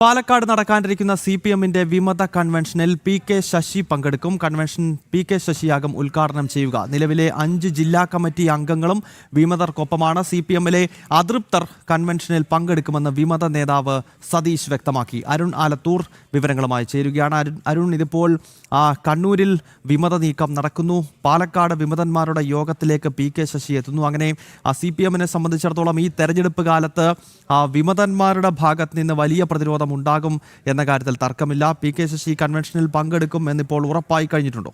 പാലക്കാട് നടക്കാനിരിക്കുന്ന CPM-ന്റെ വിമത കൺവെൻഷനിൽ PK ശശി പങ്കെടുക്കും. കൺവെൻഷൻ PK ശശിയാകും ഉദ്ഘാടനം ചെയ്യുക. നിലവിലെ 5 ജില്ലാ കമ്മിറ്റി അംഗങ്ങളും വിമതർക്കൊപ്പമാണ്. CPM-ലെ അതൃപ്തർ കൺവെൻഷനിൽ പങ്കെടുക്കുമെന്ന് വിമത നേതാവ് സതീഷ് വ്യക്തമാക്കി. അരുൺ ആലത്തൂർ വിവരങ്ങളുമായി ചേരുകയാണ്. അരുൺ, ഇതിപ്പോൾ കണ്ണൂരിൽ വിമത നീക്കം നടക്കുന്നു. പാലക്കാട് വിമതന്മാരുടെ യോഗത്തിലേക്ക് PK ശശി എത്തുന്നു. അങ്ങനെ CPM-നെ സംബന്ധിച്ചിടത്തോളം ഈ തെരഞ്ഞെടുപ്പ് കാലത്ത് വിമതന്മാരുടെ ഭാഗത്ത് നിന്ന് വലിയ പ്രതിരോധം ഉണ്ടാകും എന്ന കാര്യത്തിൽ തർക്കമില്ല. PK ശശി കൺവെൻഷനിൽ പങ്കെടുക്കും എന്നിപ്പോൾ ഉറപ്പായി കഴിഞ്ഞിട്ടുണ്ടോ?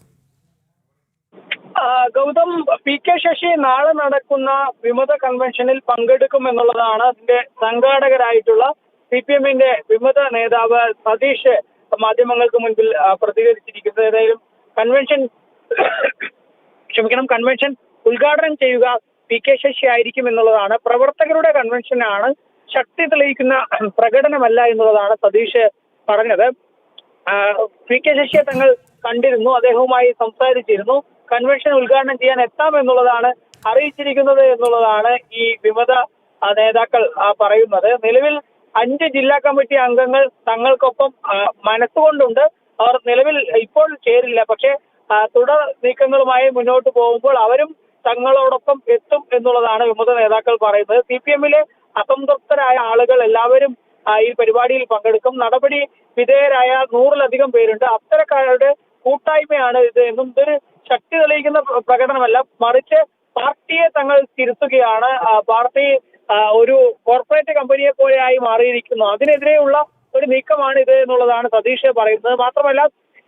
ഗൗതം, PK ശശി നാളെ നടക്കുന്ന വിമത കൺവെൻഷനിൽ പങ്കെടുക്കും എന്നുള്ളതാണ് അതിന്റെ സംഘാടകരായിട്ടുള്ള CPM-ന്റെ വിമത നേതാവ് സതീഷ് മാധ്യമങ്ങൾക്ക് മുൻപിൽ പ്രതികരിച്ചിരിക്കുന്നത്. ഏതായാലും കൺവെൻഷൻ ഉദ്ഘാടനം ചെയ്യുക PK ശശി ആയിരിക്കും എന്നുള്ളതാണ്. പ്രവർത്തകരുടെ കൺവെൻഷനാണ്, ശക്തി തെളിയിക്കുന്ന പ്രകടനമല്ല എന്നുള്ളതാണ് സതീഷ് പറഞ്ഞത്. PK ശശിയെ തങ്ങൾ കണ്ടിരുന്നു, അദ്ദേഹവുമായി സംസാരിച്ചിരുന്നു. കൺവെൻഷൻ ഉദ്ഘാടനം ചെയ്യാൻ എത്താമെന്നുള്ളതാണ് അറിയിച്ചിരിക്കുന്നത് എന്നുള്ളതാണ് ഈ വിമത നേതാക്കൾ പറയുന്നത്. നിലവിൽ 5 ജില്ലാ കമ്മിറ്റി അംഗങ്ങൾ തങ്ങൾക്കൊപ്പം മനസ്സുകൊണ്ടുണ്ട്. അവർ നിലവിൽ ഇപ്പോൾ ചേരില്ല, പക്ഷേ തുടർ നീക്കങ്ങളുമായി മുന്നോട്ട് പോകുമ്പോൾ അവരും തങ്ങളോടൊപ്പം എത്തും എന്നുള്ളതാണ് വിമത നേതാക്കൾ പറയുന്നത്. CPM-ലെ അസംതൃപ്തരായ ആളുകൾ എല്ലാവരും ഈ പരിപാടിയിൽ പങ്കെടുക്കും. നടപടി വിധേയരായ 100-ലധികം പേരുണ്ട്. അത്തരക്കാരുടെ കൂട്ടായ്മയാണ് ഇത് എന്നും ഇതൊരു ശക്തി തെളിയിക്കുന്ന പ്രകടനമല്ല, മറിച്ച് പാർട്ടിയെ തങ്ങൾ തിരുത്തുകയാണ്. പാർട്ടി ഒരു കോർപ്പറേറ്റ് കമ്പനിയെ പോലെയായി മാറിയിരിക്കുന്നു. അതിനെതിരെയുള്ള ഒരു നീക്കമാണ് ഇത് എന്നുള്ളതാണ് സതീഷ് പറയുന്നത്. മാത്രമല്ല,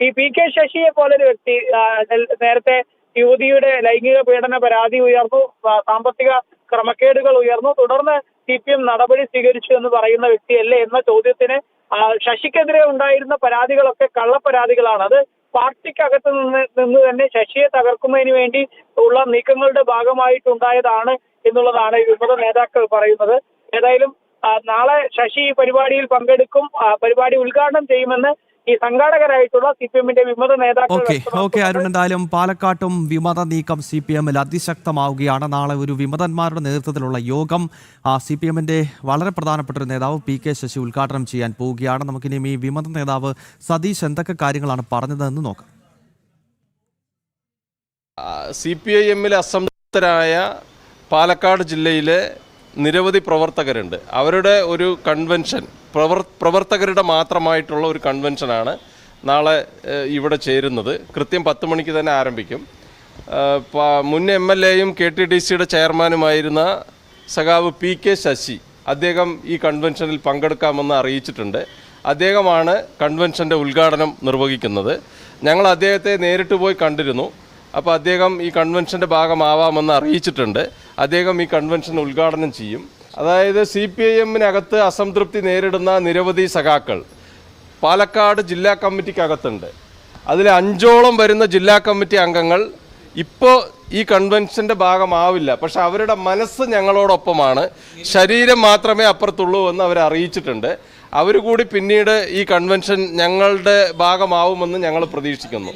ഈ PK ശശിയെ പോലൊരു വ്യക്തി നേരത്തെ യുവതിയുടെ ലൈംഗിക പീഡന പരാതി ഉയർന്നു, സാമ്പത്തിക ക്രമക്കേടുകൾ ഉയർന്നു, തുടർന്ന് CPM നടപടി സ്വീകരിച്ചു എന്ന് പറയുന്ന വ്യക്തിയല്ലേ എന്ന ചോദ്യത്തിന് ശശിക്കെതിരെ ഉണ്ടായിരുന്ന പരാതികളൊക്കെ കള്ളപ്പരാതികളാണ്. അത് പാർട്ടിക്കകത്ത് നിന്ന് തന്നെ ശശിയെ തകർക്കുന്നതിന് വേണ്ടി ഉള്ള നീക്കങ്ങളുടെ ഭാഗമായിട്ടുണ്ടായതാണ് എന്നുള്ളതാണ് വിമത നേതാക്കൾ പറയുന്നത്. ഏതായാലും നാളെ ശശി ഈ പരിപാടിയിൽ പങ്കെടുക്കും, പരിപാടി ഉദ്ഘാടനം ചെയ്യുമെന്ന് ഈ സംഘാടകരായിട്ടുള്ള CPM-ന്റെ വിമത നേതാക്കൾ. ഓക്കെ അരുൺ, എന്തായാലും പാലക്കാട്ടും വിമത നീക്കം CPM-ൽ അതിശക്തമാവുകയാണ്. നാളെ ഒരു വിമതന്മാരുടെ നേതൃത്വത്തിലുള്ള യോഗം CPM-ന്റെ വളരെ പ്രധാനപ്പെട്ട ഒരു നേതാവ് PK ശശി ഉദ്ഘാടനം ചെയ്യാൻ പോവുകയാണ്. നമുക്കിനിയും ഈ വിമത നേതാവ് സതീഷ് എന്തൊക്കെ കാര്യങ്ങളാണ് പറഞ്ഞതെന്ന് നോക്കാം. CPIM-ൽ അസംതൃപ്തരായ പാലക്കാട് ജില്ലയിലെ നിരവധി പ്രവർത്തകരുണ്ട്. അവരുടെ ഒരു കൺവെൻഷൻ, പ്രവർത്തകരുടെ മാത്രമായിട്ടുള്ള ഒരു കൺവെൻഷനാണ് നാളെ ഇവിടെ ചേരുന്നത്. കൃത്യം 10 മണിക്ക് തന്നെ ആരംഭിക്കും. മുൻ MLA-യും KTDC-യുടെ ചെയർമാനുമായിരുന്ന സഖാവ് PK ശശി അദ്ദേഹം ഈ കൺവെൻഷനിൽ പങ്കെടുക്കാമെന്ന് അറിയിച്ചിട്ടുണ്ട്. അദ്ദേഹമാണ് കൺവെൻഷൻ്റെ ഉദ്ഘാടനം നിർവഹിക്കുന്നത്. ഞങ്ങൾ അദ്ദേഹത്തെ നേരിട്ട് പോയി കണ്ടിരുന്നു. അപ്പോൾ അദ്ദേഹം ഈ കൺവെൻഷൻ്റെ ഭാഗമാവാമെന്ന് അറിയിച്ചിട്ടുണ്ട്. അദ്ദേഹം ഈ കൺവെൻഷൻ ഉദ്ഘാടനം ചെയ്യും. അതായത് CPIM-നകത്ത് അസംതൃപ്തി നേരിടുന്ന നിരവധി സഖാക്കൾ പാലക്കാട് ജില്ലാ കമ്മിറ്റിക്കകത്തുണ്ട്. അതിൽ 5ഓളം വരുന്ന ജില്ലാ കമ്മിറ്റി അംഗങ്ങൾ ഇപ്പോൾ ഈ കൺവെൻഷൻ്റെ ഭാഗമാവില്ല, പക്ഷെ അവരുടെ മനസ്സ് ഞങ്ങളോടൊപ്പമാണ്, ശരീരം മാത്രമേ അപ്പുറത്തുള്ളൂ എന്ന് അവർ അറിയിച്ചിട്ടുണ്ട്. അവർ കൂടി പിന്നീട് ഈ കൺവെൻഷൻ ഞങ്ങളുടെ ഭാഗമാവുമെന്ന് ഞങ്ങൾ പ്രതീക്ഷിക്കുന്നു.